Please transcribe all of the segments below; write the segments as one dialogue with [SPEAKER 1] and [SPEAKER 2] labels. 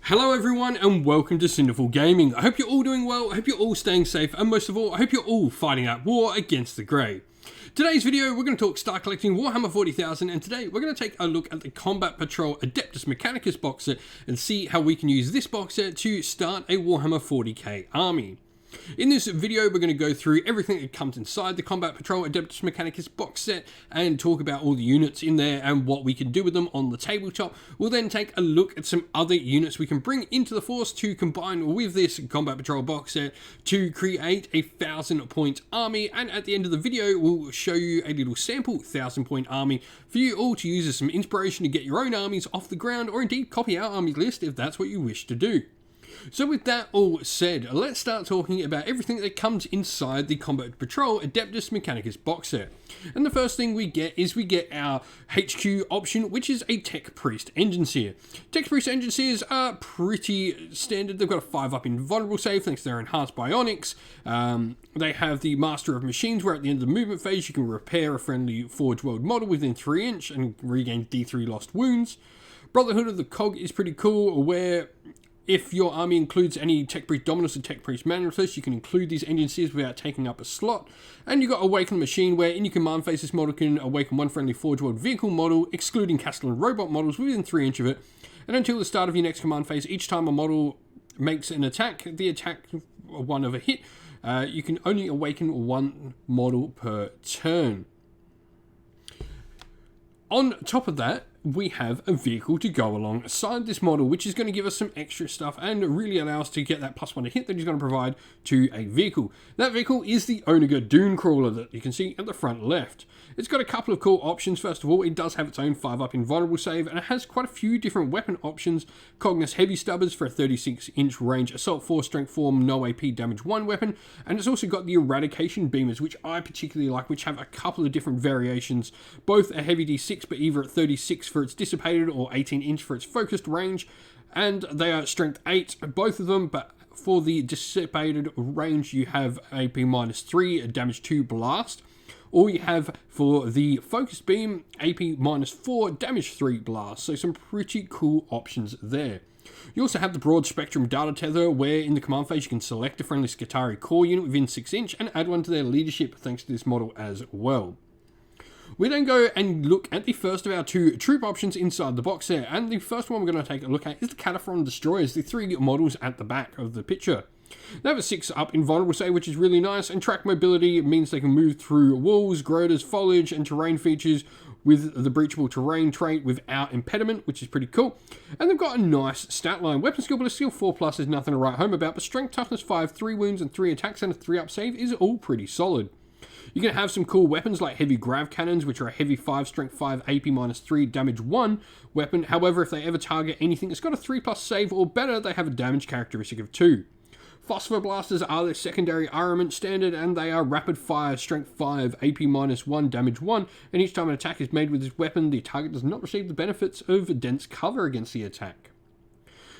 [SPEAKER 1] Hello everyone and welcome to Cinderful Gaming. I hope you're all doing well, I hope you're all staying safe, and most of all, I hope you're all fighting out war against the Grey. Today's video, we're going to talk start collecting Warhammer 40,000, and today we're going to take a look at the Combat Patrol Adeptus Mechanicus box set and see how we can use this box set to start a Warhammer 40k army. In this video, we're going to go through everything that comes inside the Combat Patrol Adeptus Mechanicus box set and talk about all the units in there and what we can do with them on the tabletop. We'll then take a look at some other units we can bring into the force to combine with this Combat Patrol box set to create a 1,000-point army, and at the end of the video, we'll show you a little sample 1,000-point army for you all to use as some inspiration to get your own armies off the ground, or indeed copy our army list if that's what you wish to do. So with that all said, let's start talking about everything that comes inside the Combat Patrol Adeptus Mechanicus box set. And the first thing we get is our HQ option, which is a Tech Priest Engine Seer. Tech Priest Engine Seers are pretty standard. They've got a 5-up invulnerable save thanks to their enhanced bionics. They have the Master of Machines, where at the end of the movement phase you can repair a friendly Forge World model within 3 inch and regain D3 lost wounds. Brotherhood of the Cog is pretty cool, where if your army includes any Tech Priest Dominus or Tech Priest Manifest, you can include these engine seers without taking up a slot. And you've got Awaken the Machine, where in your command phase this model can awaken one friendly Forge World vehicle model, excluding Castle and Robot models within 3 inch of it. And until the start of your next command phase, each time a model makes an attack, the attack one of a hit, you can only awaken one model per turn. On top of that, we have a vehicle to go alongside this model, which is going to give us some extra stuff and really allow us to get that +1 to hit that he's going to provide to a vehicle. That vehicle is the Onager Dune Crawler that you can see at the front left. It's got a couple of cool options. First of all, it does have its own 5-up invulnerable save, and it has quite a few different weapon options. Cognus Heavy Stubbers for a 36-inch range Assault 4, Strength 4, no AP, Damage 1 weapon, and it's also got the Eradication Beamers, which I particularly like, which have a couple of different variations, both a heavy D6, but either at 36 for its dissipated or 18-inch for its focused range, and they are Strength 8, both of them, but for the dissipated range you have AP -3, Damage 2 Blast, or you have for the focus beam AP -4, Damage 3 Blast, so some pretty cool options there. You also have the broad spectrum data tether, where in the command phase you can select a friendly Skitarii core unit within 6 inch and add one to their leadership thanks to this model as well. We then go and look at the first of our 2 troop options inside the box set, and the first one we're going to take a look at is the Cataphron Destroyers, the 3 models at the back of the picture. They have a 6-up invulnerable save, which is really nice, and track mobility means they can move through walls, groters, foliage, and terrain features with the breachable terrain trait without impediment, which is pretty cool. And they've got a nice stat line. Weapon skill, but a skill 4+ is nothing to write home about, but strength, toughness 5, 3 wounds, and 3 attacks, and a 3-up save is all pretty solid. You can have some cool weapons like heavy grav cannons, which are a heavy 5, strength 5, AP -3, damage 1 weapon. However, if they ever target anything that's got a 3+ save or better, they have a damage characteristic of 2. Phosphor blasters are their secondary armament standard, and they are rapid fire, strength 5, AP -1, damage 1, and each time an attack is made with this weapon, the target does not receive the benefits of dense cover against the attack.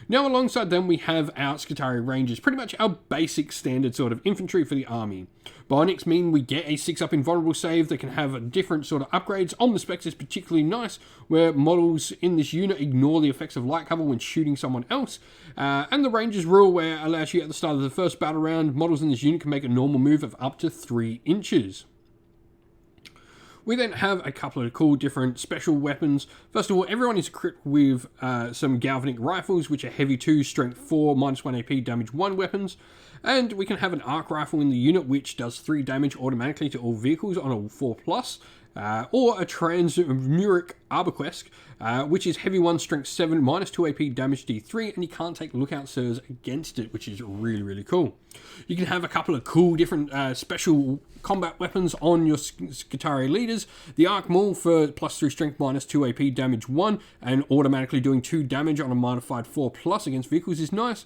[SPEAKER 1] Now alongside them we have our Skitarii Rangers, pretty much our basic standard sort of infantry for the army. Bionics mean we get a 6-up invulnerable save that can have different sort of upgrades. On the specs is particularly nice, where models in this unit ignore the effects of light cover when shooting someone else. And the Rangers rule, where it allows you at the start of the first battle round, models in this unit can make a normal move of up to 3 inches. We then have a couple of cool different special weapons. First of all, everyone is equipped with some Galvanic Rifles, which are heavy 2, strength 4, -1 AP, damage 1 weapons. And we can have an Arc Rifle in the unit, which does 3 damage automatically to all vehicles on a 4+. Or a Transmuric Arborquest, which is heavy 1, strength 7, -2 AP, damage D3, and you can't take lookout sirs against it, which is really, really cool. You can have a couple of cool different special combat weapons on your Skitarii leaders. The Arc Maul for +3 strength, -2 AP, damage 1, and automatically doing 2 damage on a modified 4+ against vehicles is nice.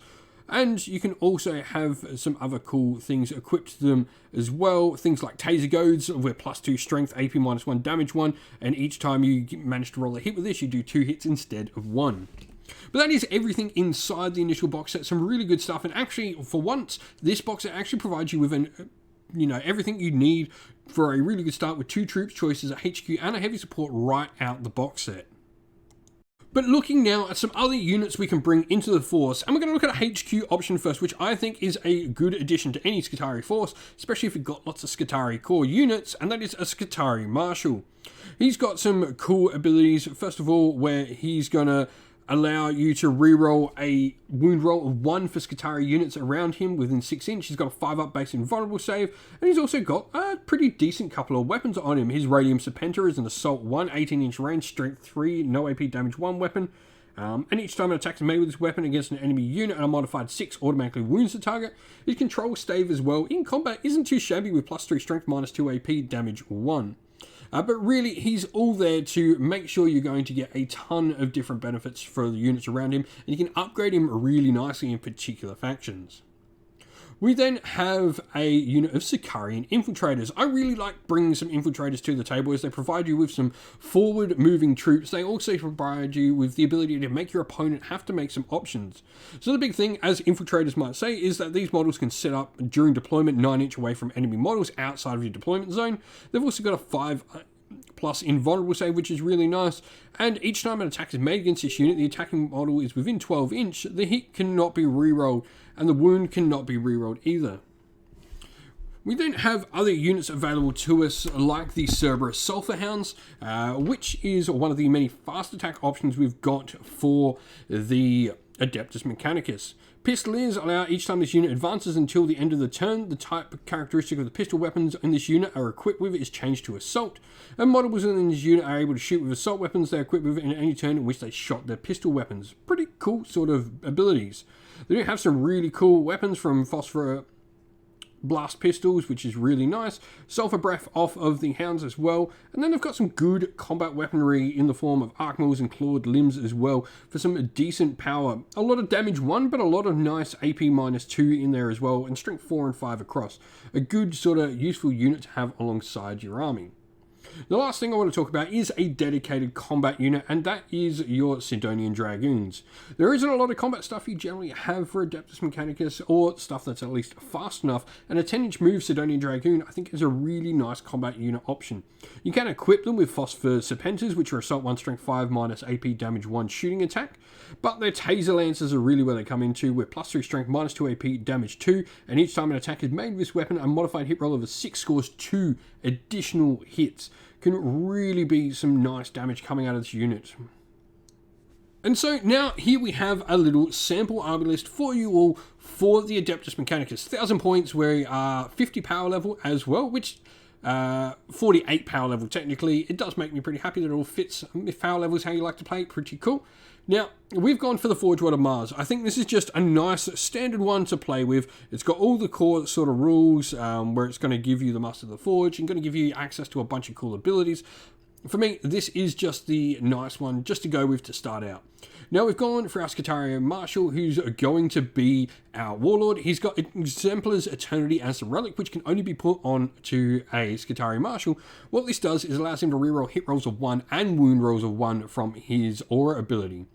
[SPEAKER 1] And you can also have some other cool things equipped to them as well. Things like Taser Goads with +2 strength, AP -1, damage 1. And each time you manage to roll a hit with this, you do 2 hits instead of 1. But that is everything inside the initial box set. Some really good stuff. And actually, for once, this box set actually provides you with everything you need for a really good start with 2 troops choices, a HQ and a heavy support right out the box set. But looking now at some other units we can bring into the force, and we're going to look at a HQ option first, which I think is a good addition to any Skitarii force, especially if you've got lots of Skitarii core units, and that is a Skitarii Marshal. He's got some cool abilities, first of all, where he's going to allow you to reroll a wound roll of 1 for Skitarii units around him within 6 inch. He's got a 5-up base invulnerable save, and he's also got a pretty decent couple of weapons on him. His Radium Serpentor is an Assault 1, 18-inch range, Strength 3, no AP damage 1 weapon. And each time an attack is made with this weapon against an enemy unit and a modified 6 automatically wounds the target. His control stave as well in combat isn't too shabby with +3 strength, -2 AP, damage 1. But really, he's all there to make sure you're going to get a ton of different benefits for the units around him, and you can upgrade him really nicely in particular factions. We then have a unit of Sicarian Infiltrators. I really like bringing some Infiltrators to the table as they provide you with some forward-moving troops. They also provide you with the ability to make your opponent have to make some options. So the big thing, as Infiltrators might say, is that these models can set up during deployment 9 inch away from enemy models outside of your deployment zone. They've also got a 5+ invulnerable save, which is really nice, and each time an attack is made against this unit, the attacking model is within 12 inch, the hit cannot be rerolled, and the wound cannot be rerolled either. We then have other units available to us, like the Cerberus Sulphur Hounds, which is one of the many fast attack options we've got for the Adeptus Mechanicus. Pistoliers allow each time this unit advances until the end of the turn, the type characteristic of the pistol weapons in this unit are equipped with is changed to Assault, and models in this unit are able to shoot with assault weapons they are equipped with in any turn in which they shot their pistol weapons. Pretty cool sort of abilities. They do have some really cool weapons, from Phosphor Blast pistols, which is really nice, Sulphur Breath off of the Hounds as well, and then they've got some good combat weaponry in the form of Arc Maws and Clawed Limbs as well for some decent power. A lot of damage 1, but a lot of nice AP -2 in there as well, and strength 4 and 5 across. A good sort of useful unit to have alongside your army. The last thing I want to talk about is a dedicated combat unit, and that is your Sidonian Dragoons. There isn't a lot of combat stuff you generally have for Adeptus Mechanicus, or stuff that's at least fast enough, and a 10-inch move Sidonian Dragoon I think is a really nice combat unit option. You can equip them with Phosphor Serpentors, which are Assault 1, Strength 5, -AP, damage 1 shooting attack, but their Taser Lancers are really where they come into, with +3 strength, -2 AP, damage 2, and each time an attack is made with this weapon, a modified hit roll of a 6 scores 2 additional hits. Can really be some nice damage coming out of this unit. And so now here we have a little sample army list for you all for the Adeptus Mechanicus. 1000 points, we are 50 power level as well, which 48 power level technically. It does make me pretty happy that it all fits. If power level is how you like to play, pretty cool. Now, we've gone for the Forge World of Mars. I think this is just a nice standard one to play with. It's got all the core sort of rules, where it's going to give you the Master of the Forge and going to give you access to a bunch of cool abilities. For me, this is just the nice one just to go with to start out. Now we've gone for our Skitarii Marshal, who's going to be our Warlord. He's got Exemplar's Eternity as the relic, which can only be put on to a Skitarii Marshal. What this does is allows him to reroll hit rolls of 1 and wound rolls of 1 from his aura ability.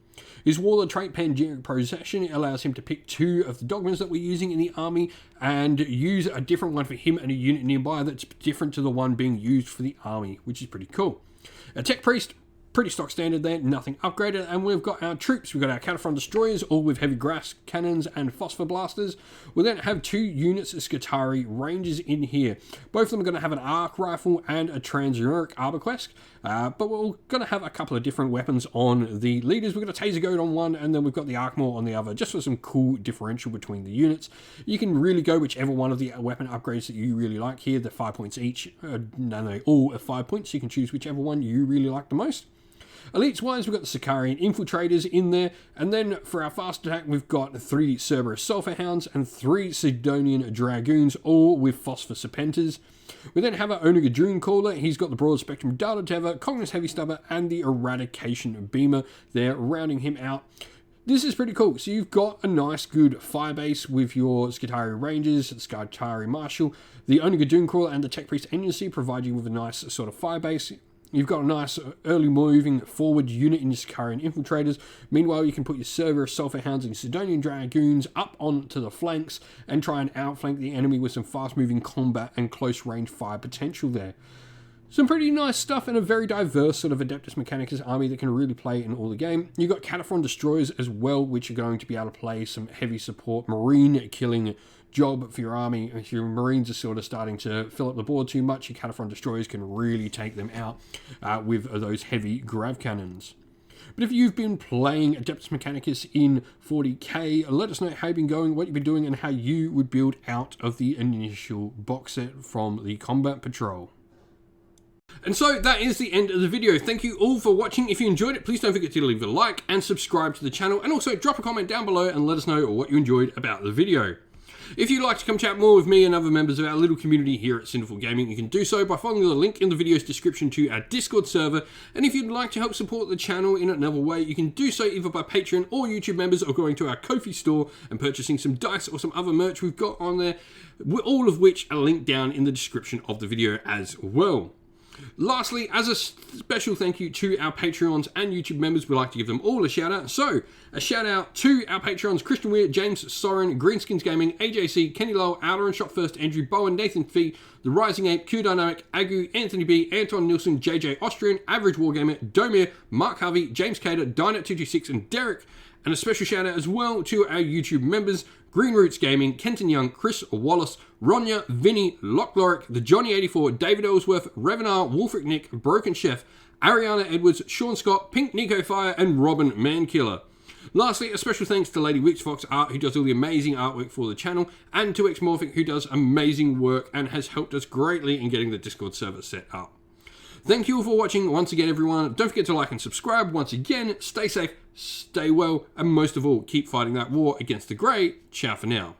[SPEAKER 1] His Warlord trait, Panegyric Possession, allows him to pick 2 of the dogmas that we're using in the army and use a different one for him and a unit nearby that's different to the one being used for the army, which is pretty cool. A Tech Priest, pretty stock standard there, nothing upgraded, and we've got our troops. We've got our Cataphrone Destroyers, all with heavy grass cannons and phosphor blasters. We'll then have 2 units of Skitarii Rangers in here. Both of them are going to have an arc rifle and a Transuranic Arbalest, but we're going to have a couple of different weapons on the leaders. We've got a Taser Goat on one, and then we've got the Arkmaw on the other, just for some cool differential between the units. You can really go whichever one of the weapon upgrades that you really like here. They're 5 points each. No, they all are 5 points. You can choose whichever one you really like the most. Elites wise, we've got the Sicarian Infiltrators in there, and then for our fast attack, we've got 3 Cerberus Sulphur Hounds and 3 Sidonian Dragoons, all with Phosphor Serpentors. We then have our Onager Dreamcaller. He's got the Broad Spectrum Data Tether, Cognus Heavy Stubber, and the Eradication Beamer there, rounding him out. This is pretty cool. So you've got a nice, good firebase with your Skitarii Rangers, the Skitarii Marshal, the Onager Dreamcaller, and the Tech Priest Agency provide you with a nice sort of firebase. You've got a nice early moving forward unit in your Sicarian Infiltrators. Meanwhile, you can put your Cerberus Sulphur Hounds and Sidonian Dragoons up onto the flanks and try and outflank the enemy with some fast moving combat and close range fire potential there. Some pretty nice stuff and a very diverse sort of Adeptus Mechanicus army that can really play in all the game. You've got Cataphron Destroyers as well, which are going to be able to play some heavy support, marine killing job for your army. If your marines are sort of starting to fill up the board too much, your Cataphron Destroyers can really take them out with those heavy grav cannons. But if you've been playing Adeptus Mechanicus in 40k, let us know how you've been going, what you've been doing, and how you would build out of the initial box set from the Combat Patrol. And so that is the end of the video. Thank you all for watching. If you enjoyed it, please don't forget to leave a like and subscribe to the channel, and also drop a comment down below and let us know what you enjoyed about the video. If you'd like to come chat more with me and other members of our little community here at Sinful Gaming, you can do so by following the link in the video's description to our Discord server. And if you'd like to help support the channel in another way, you can do so either by Patreon or YouTube members, or going to our Ko-fi store and purchasing some dice or some other merch we've got on there, all of which are linked down in the description of the video as well. Lastly, as a special thank you to our Patreons and YouTube members, we'd like to give them all a shout out. So, a shout out to our Patreons: Christian Weir, James Soren, Greenskins Gaming, AJC, Kenny Lowell, Outer and Shot First, Andrew Bowen, Nathan Fee, The Rising Ape, Q Dynamic, Agu, Anthony B, Anton Nilsson, JJ Austrian, Average Wargamer, Domir, Mark Harvey, James Cater, Dynet226, and Derek. And a special shout out as well to our YouTube members: Green Roots Gaming, Kenton Young, Chris Wallace, Ronya, Vinny, Lockloric, the Johnny84, David Ellsworth, Revenar, Wolfric Nick, Broken Chef, Ariana Edwards, Sean Scott, Pink Nico Fire, and Robin Mankiller. Lastly, a special thanks to Lady Wixfox Art, who does all the amazing artwork for the channel, and to Xmorphic, who does amazing work and has helped us greatly in getting the Discord server set up. Thank you all for watching once again, everyone. Don't forget to like and subscribe once again. Stay safe, stay well, and most of all, keep fighting that war against the grey. Ciao for now.